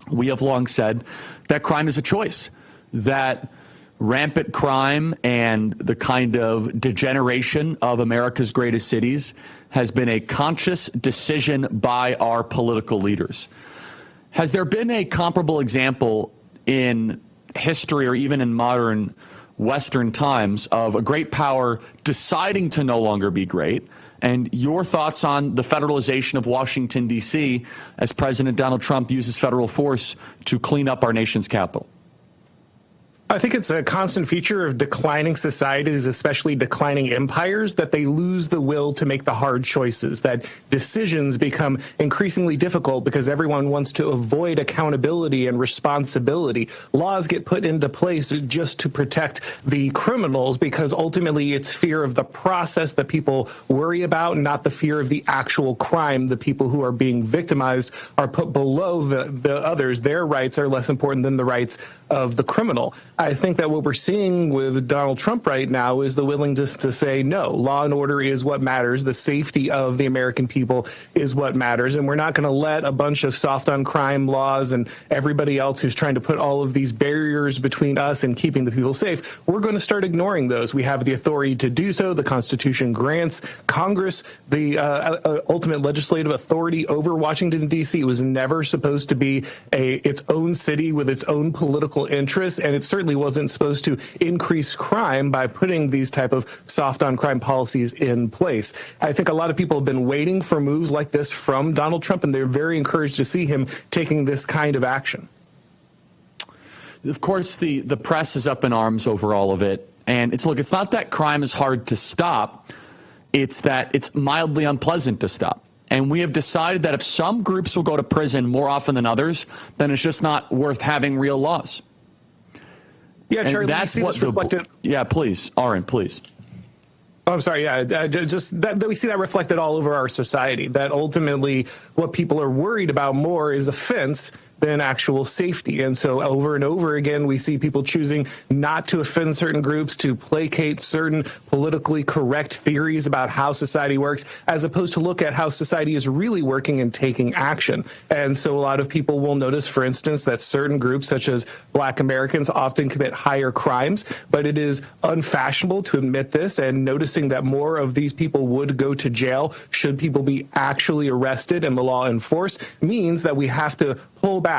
we have long said that crime is a choice, that rampant crime and the kind of degeneration of America's greatest cities has been a conscious decision by our political leaders. Has there been a comparable example in history or even in modern Western times of a great power deciding to no longer be great? And your thoughts on the federalization of Washington, D.C. as President Donald Trump uses federal force to clean up our nation's capital? I think it's a constant feature of declining societies, especially declining empires, that they lose the will to make the hard choices, that decisions become increasingly difficult because everyone wants to avoid accountability and responsibility. Laws get put into place just to protect the criminals because ultimately it's fear of the process that people worry about, not the fear of the actual crime. The people who are being victimized are put below the others. Their rights are less important than the rights of the criminal. I think that what we're seeing with Donald Trump right now is the willingness to say, no, law and order is what matters. The safety of the American people is what matters. And we're not going to let a bunch of soft on crime laws and everybody else who's trying to put all of these barriers between us and keeping the people safe. We're going to start ignoring those. We have the authority to do so. The Constitution grants Congress the ultimate legislative authority over Washington, D.C. It was never supposed to be its own city with its own political interests, and it certainly wasn't supposed to increase crime by putting these type of soft on crime policies in place. I think a lot of people have been waiting for moves like this from Donald Trump, and they're very encouraged to see him taking this kind of action. Of course, the press is up in arms over all of it. And it's not that crime is hard to stop. It's that it's mildly unpleasant to stop. And we have decided that if some groups will go to prison more often than others, then it's just not worth having real laws. Yeah, Charlie, that's what reflected. Yeah, please, Aaron, please. Oh, I'm sorry. Yeah, just that we see that reflected all over our society, that ultimately what people are worried about more is offense than actual safety. And so over and over again, we see people choosing not to offend certain groups, to placate certain politically correct theories about how society works, as opposed to look at how society is really working and taking action. And so a lot of people will notice, for instance, that certain groups, such as Black Americans, often commit higher crimes, but it is unfashionable to admit this, and noticing that more of these people would go to jail should people be actually arrested and the law enforced means that we have to pull back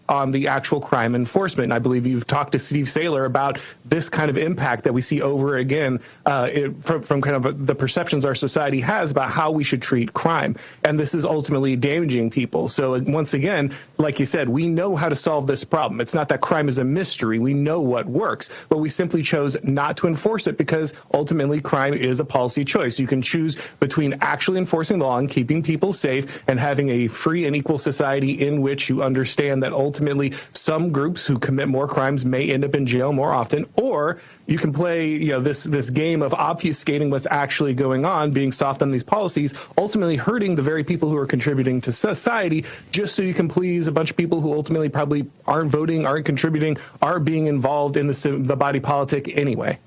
on the actual crime enforcement. And I believe you've talked to Steve Saylor about this kind of impact that we see over again from kind of the perceptions our society has about how we should treat crime. And this is ultimately damaging people. So once again, like you said, we know how to solve this problem. It's not that crime is a mystery. We know what works, but we simply chose not to enforce it because ultimately crime is a policy choice. You can choose between actually enforcing the law and keeping people safe and having a free and equal society in which you understand that ultimately some groups who commit more crimes may end up in jail more often, or you can play this game of obfuscating what's actually going on, being soft on these policies, ultimately hurting the very people who are contributing to society, just so you can please a bunch of people who ultimately probably aren't voting, aren't contributing, aren't being involved in the body politic anyway.